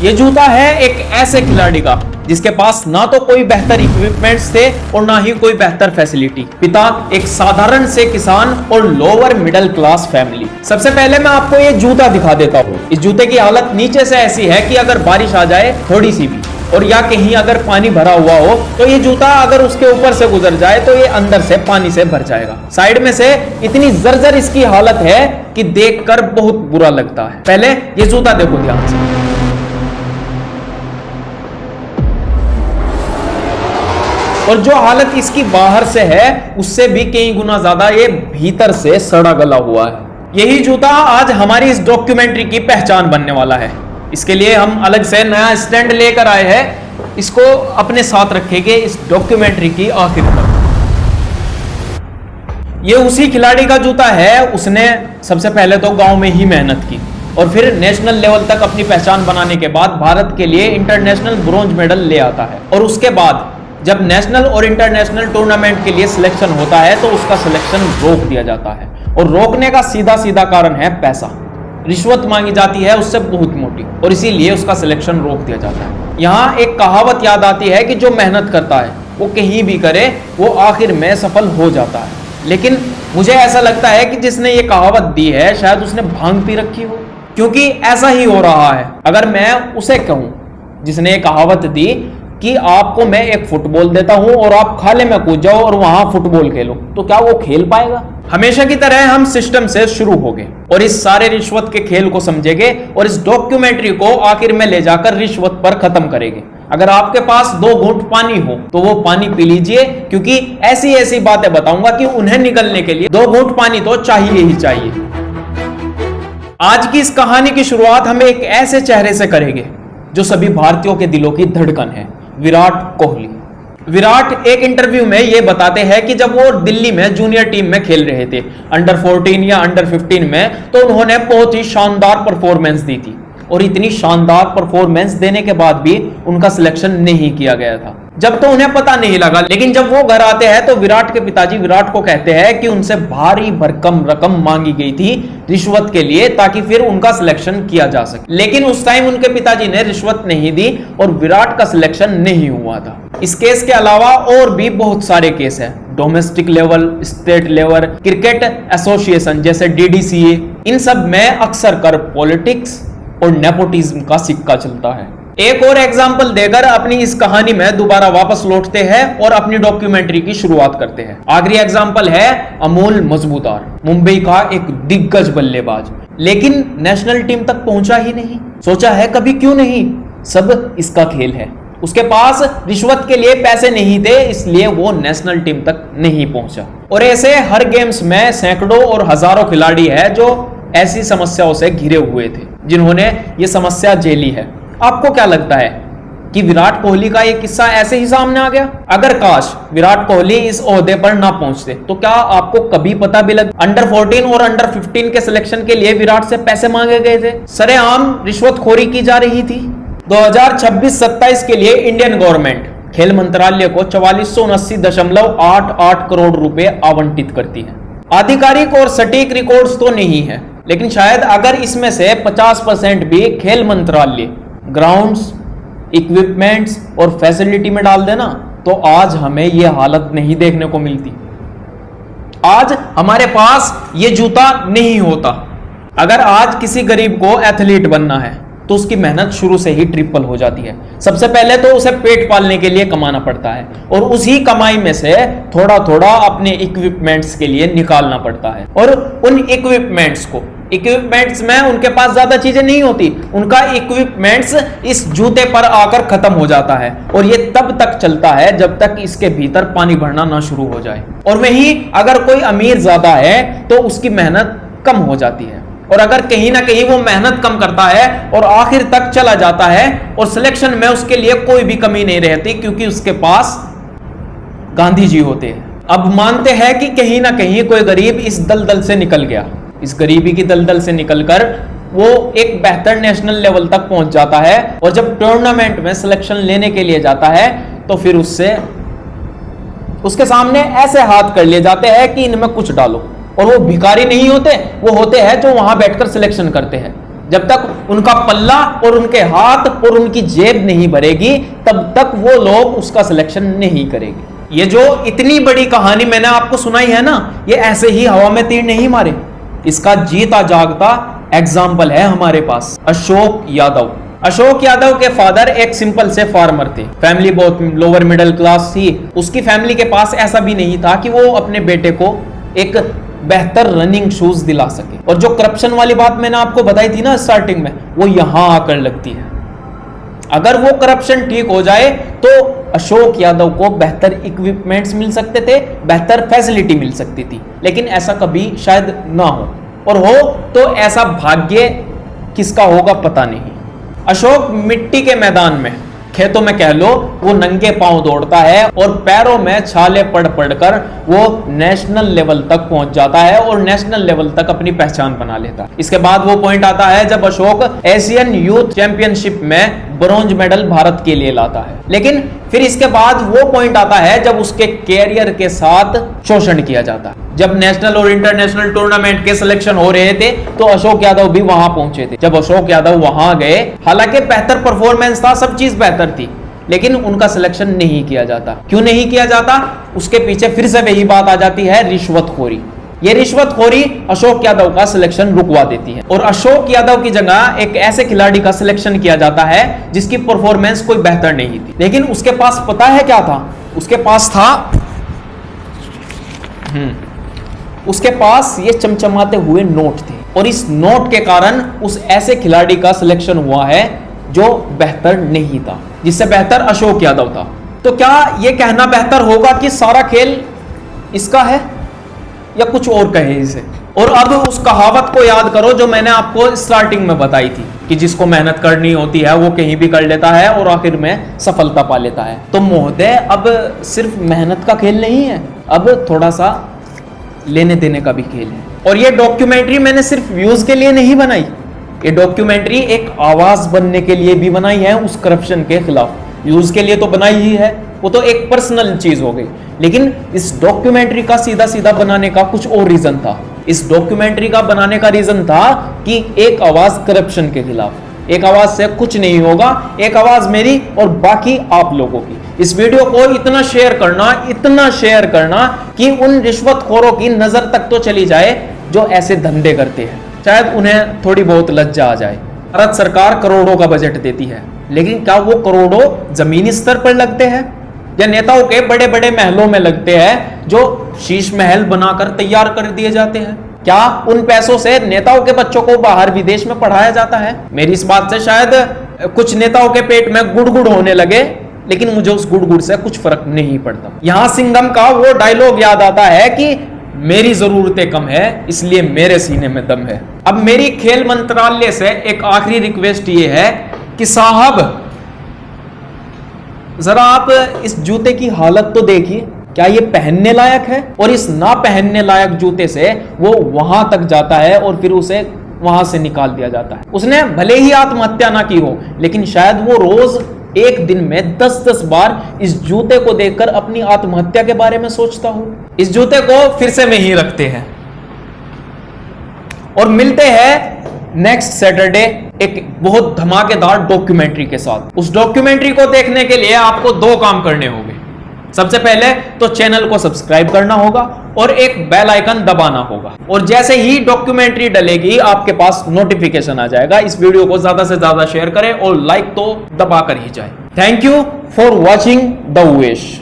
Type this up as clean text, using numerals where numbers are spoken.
ये जूता है एक ऐसे खिलाड़ी का जिसके पास ना तो कोई बेहतर इक्विपमेंट्स थे और ना ही कोई बेहतर फैसिलिटी। पिता एक साधारण से किसान और लोअर मिडिल क्लास फैमिली। सबसे पहले मैं आपको ये जूता दिखा देता हूँ। इस जूते की हालत नीचे से ऐसी है कि अगर बारिश आ जाए थोड़ी सी भी और या कहीं अगर पानी भरा हुआ हो तो ये जूता अगर उसके ऊपर से गुजर जाए तो ये अंदर से पानी से भर जाएगा। साइड में से इतनी जर्जर इसकी हालत है कि देखकर बहुत बुरा लगता है। पहले ये जूता देखो ध्यान से। और जो हालत इसकी बाहर से है उससे भी कई गुना ज्यादा ये भीतर से सड़ा गला हुआ है। यही जूता आज हमारी इस डॉक्यूमेंट्री की पहचान बनने वाला है। इसके लिए हम अलग से नया स्टैंड लेकर आए हैं। इसको अपने साथ रखेंगे इस डॉक्यूमेंट्री की आखिर तक। ये उसी खिलाड़ी का जूता है। उसने सबसे पहले तो गांव में ही मेहनत की और फिर नेशनल लेवल तक अपनी पहचान बनाने के बाद भारत के लिए इंटरनेशनल ब्रॉन्ज मेडल ले आता है। और उसके बाद जब नेशनल और इंटरनेशनल टूर्नामेंट के लिए सिलेक्शन होता है तो उसका सिलेक्शन रोक दिया जाता है। और रोकने का सीधा सीधा कारण है पैसा। रिश्वत मांगी जाती है उससे बहुत मोटी और इसीलिए उसका सिलेक्शन रोक दिया जाता है। यहाँ एक कहावत याद आती है कि जो मेहनत करता है वो कहीं भी करे वो आखिर में सफल हो जाता है। लेकिन मुझे ऐसा लगता है कि जिसने ये कहावत दी है शायद उसने भांग पी रखी हो, क्योंकि ऐसा ही हो रहा है। अगर मैं उसे कहूं जिसने ये कहावत दी कि आपको मैं एक फुटबॉल देता हूं और आप खाले में कूद जाओ और वहां फुटबॉल खेलो, तो क्या वो खेल पाएगा? हमेशा की तरह हम सिस्टम से शुरू हो गए और इस सारे रिश्वत के खेल को समझेंगे और इस डॉक्यूमेंट्री को आखिर में ले जाकर रिश्वत पर खत्म करेंगे। अगर आपके पास 2 घूंट पानी हो तो वो पानी पी लीजिए, क्योंकि ऐसी ऐसी बातें बताऊंगा कि उन्हें निगलने के लिए 2 घूंट पानी तो चाहिए ही चाहिए। आज की इस कहानी की शुरुआत हम एक ऐसे चेहरे से करेंगे जो सभी भारतीयों के दिलों की धड़कन है, विराट कोहली। विराट एक इंटरव्यू में ये बताते हैं कि जब वो दिल्ली में जूनियर टीम में खेल रहे थे, अंडर 14 या अंडर 15 में, तो उन्होंने बहुत ही शानदार परफॉर्मेंस दी थी। और इतनी शानदार परफॉर्मेंस देने के बाद भी उनका सिलेक्शन नहीं किया गया था। जब तो उन्हें पता नहीं लगा, लेकिन जब वो घर आते हैं तो विराट के पिताजी विराट को कहते हैं कि उनसे भारी भरकम रकम मांगी गई थी रिश्वत के लिए ताकि फिर उनका सिलेक्शन किया जा सके। लेकिन उस टाइम उनके पिताजी ने रिश्वत नहीं दी और विराट का सिलेक्शन नहीं हुआ था। इस केस के अलावा और भी बहुत सारे केस हैं, domestic level, state level, cricket association जैसे DDCA। इन सब में अक्सर कर पॉलिटिक्स और नेपोटिज्म का सिक्का चलता है। एक और एग्जाम्पल देकर अपनी इस कहानी में दोबारा वापस लौटते हैं और अपनी डॉक्यूमेंट्री की शुरुआत करते हैं। आखिरी एग्जाम्पल है अमोल मजबूदार, मुंबई का एक दिग्गज बल्लेबाज, लेकिन नेशनल टीम तक पहुंचा ही नहीं। सोचा है कभी क्यों नहीं, सब इसका खेल है। उसके पास रिश्वत के लिए पैसे नहीं थे, इसलिए वो नेशनल टीम तक नहीं पहुंचा। और ऐसे हर गेम्स में सैकड़ों और हजारों खिलाड़ी है जो ऐसी समस्याओं से घिरे हुए थे, जिन्होंने ये समस्या झेली है। आपको क्या लगता है कि विराट कोहली का ये किस्सा ऐसे ही सामने आ गया? अगर काश विराट कोहली इस ओहदे पर ना पहुंचते तो क्या आपको कभी पता भी लग अंडर 14 और अंडर 15 के सिलेक्शन के लिए विराट से पैसे मांगे गए थे, सरेआम रिश्वतखोरी की जा रही थी। 2026-27 के लिए इंडियन गवर्नमेंट खेल मंत्रालय को 4479.88 करोड़ रुपए आवंटित करती है। आधिकारिक और सटीक रिकॉर्ड्स तो नहीं है, लेकिन शायद अगर इसमें से 50% भी खेल मंत्रालय ग्राउंड्स, इक्विपमेंट्स और फैसिलिटी में डाल देना तो आज हमें यह हालत नहीं देखने को मिलती। आज हमारे पास ये जूता नहीं होता। अगर आज किसी गरीब को एथलीट बनना है तो उसकी मेहनत शुरू से ही ट्रिपल हो जाती है। सबसे पहले तो उसे पेट पालने के लिए कमाना पड़ता है और उसी कमाई में से थोड़ा थोड़ा अपने इक्विपमेंट्स के लिए निकालना पड़ता है। और उन इक्विपमेंट्स में उनके पास ज्यादा चीजें नहीं होती, उनका इक्विपमेंट्स इस जूते पर आकर खत्म हो जाता है। और ये तब तक चलता है जब तक इसके भीतर पानी भरना ना शुरू हो जाए। और वहीं अगर कोई अमीर ज्यादा है तो उसकी मेहनत कम हो जाती है। और अगर कहीं ना कहीं वो मेहनत कम करता है और आखिर तक चला जाता है और सिलेक्शन में उसके लिए कोई भी कमी नहीं रहती, क्योंकि उसके पास गांधी जी होते हैं। अब मानते हैं कि कहीं ना कहीं कोई गरीब इस दलदल से निकल गया। इस गरीबी की दलदल से निकलकर वो एक बेहतर नेशनल लेवल तक पहुंच जाता है और जब टूर्नामेंट में सिलेक्शन लेने के लिए जाता है तो फिर उसके सामने ऐसे हाथ कर लिए जाते हैं कि इनमें कुछ डालो। और वो भिखारी नहीं होते, वो होते हैं जो वहां बैठकर सिलेक्शन करते हैं। जब तक उनका पल्ला और उनके हाथ और उनकी जेब नहीं भरेगी तब तक वो लोग उसका सिलेक्शन नहीं करेंगे। ये जो इतनी बड़ी कहानी मैंने आपको सुनाई है ना, ये ऐसे ही हवा में तीर नहीं मारे, इसका जीता जागता एग्जाम्पल है हमारे पास अशोक यादव। अशोक यादव के फादर एक सिंपल से फार्मर थे, फैमिली बहुत लोअर मिडिल क्लास थी। उसकी फैमिली के पास ऐसा भी नहीं था कि वो अपने बेटे को एक बेहतर रनिंग शूज दिला सके। और जो करप्शन वाली बात मैंने आपको बताई थी ना स्टार्टिंग में, वो यहां आकर लगती है। अगर वो करप्शन ठीक हो जाए तो अशोक यादव को बेहतर इक्विपमेंट्स मिल सकते थे, बेहतर फैसिलिटी मिल सकती थी, लेकिन ऐसा कभी शायद ना हो, और हो तो ऐसा भाग्य किसका होगा पता नहीं। अशोक मिट्टी के मैदान में, खेतों में कह लो, वो नंगे पांव दौड़ता है और पैरों में छाले पड़ पड़कर वो नेशनल लेवल तक पहुंच जाता है और नेशनल लेवल तक अपनी पहचान बना लेता है। इसके बाद वो पॉइंट आता है जब अशोक एशियन यूथ चैंपियनशिप में ब्रॉन्ज मेडल भारत के लिए लाता है। लेकिन फिर इसके बाद वो पॉइंट आता है जब उसके कैरियर के साथ शोषण किया जाता है। जब नेशनल और इंटरनेशनल टूर्नामेंट के सिलेक्शन हो रहे थे तो अशोक यादव भी वहां पहुंचे थे। जब अशोक यादव वहां गए, हालांकि बेहतर परफॉर्मेंस था, सब चीज बेहतर थी, लेकिन उनका सिलेक्शन नहीं किया जाता। क्यों नहीं किया जाता? उसके पीछे फिर से वही बात आ जाती है, रिश्वतखोरी। ये रिश्वतखोरी अशोक यादव का सिलेक्शन रुकवा देती है और अशोक यादव की जगह एक ऐसे खिलाड़ी का सिलेक्शन किया जाता है जिसकी परफॉर्मेंस कोई बेहतर नहीं थी। लेकिन उसके पास पता है क्या था? उसके पास था उसके पास ये चमचमाते हुए नोट थे, और इस नोट के कारण उस ऐसे खिलाड़ी का सिलेक्शन हुआ है जो बेहतर नहीं था, जिससे बेहतर अशोक यादव था। तो क्या ये कहना बेहतर होगा कि सारा खेल इसका है, या कुछ और कहे इसे? और अब उस कहावत को याद करो जो मैंने आपको स्टार्टिंग में बताई थी कि जिसको मेहनत करनी होती है वो कहीं भी कर लेता है और आखिर में सफलता पा लेता है। तो महोदय, अब सिर्फ मेहनत का खेल नहीं है, अब थोड़ा सा लेने देने का भी खेल है। और ये डॉक्यूमेंट्री मैंने सिर्फ व्यूज के लिए नहीं बनाई, ये डॉक्यूमेंट्री एक आवाज बनने के लिए भी बनाई है उस करप्शन के खिलाफ। व्यूज के लिए तो बनाई ही है, वो तो एक पर्सनल चीज हो गई, लेकिन इस डॉक्यूमेंट्री का सीधा सीधा बनाने का कुछ और रीजन था। इस डॉक्यूमेंट्री का बनाने का रीजन था कि एक आवाज करप्शन के खिलाफ, एक आवाज से कुछ नहीं होगा, एक आवाज मेरी और बाकी आप लोगों की। इस वीडियो को इतना शेयर करना कि उन रिश्वतखोरों की नजर तक तो चली जाए जो ऐसे धंधे करते हैं, शायद उन्हें थोड़ी बहुत लज्जा आ जाए। भारत सरकार करोड़ों का बजट देती है, लेकिन क्या वो करोड़ों जमीनी स्तर पर लगते हैं या नेताओं के बड़े बड़े महलों में लगते हैं जो शीश महल बनाकर तैयार कर दिए जाते हैं? क्या उन पैसों से नेताओं के बच्चों को बाहर विदेश में पढ़ाया जाता है? मेरी इस बात से शायद कुछ नेताओं के पेट में गुड़गुड़ होने लगे, लेकिन मुझे उस गुड़गुड़ से कुछ फर्क नहीं पड़ता। यहां सिंघम का वो डायलॉग याद आता है कि मेरी जरूरतें कम है इसलिए मेरे सीने में दम है। अब मेरी खेल मंत्रालय से एक आखिरी रिक्वेस्ट ये है कि साहब, जरा आप इस जूते की हालत तो देखिए, क्या ये पहनने लायक है? और इस ना पहनने लायक जूते से वो वहां तक जाता है और फिर उसे वहां से निकाल दिया जाता है। उसने भले ही आत्महत्या ना की हो, लेकिन शायद वो रोज एक दिन में 10-10 बार इस जूते को देखकर अपनी आत्महत्या के बारे में सोचता हो। इस जूते को फिर से वहीं रखते हैं और मिलते हैं नेक्स्ट सैटरडे एक बहुत धमाकेदार डॉक्यूमेंट्री के साथ। उस डॉक्यूमेंट्री को देखने के लिए आपको 2 काम करने होंगे। सबसे पहले तो चैनल को सब्सक्राइब करना होगा और एक बेल आइकन दबाना होगा, और जैसे ही डॉक्यूमेंट्री डलेगी आपके पास नोटिफिकेशन आ जाएगा। इस वीडियो को ज्यादा से ज्यादा शेयर करें और लाइक तो दबा कर ही जाए। Thank you for watching the वेश।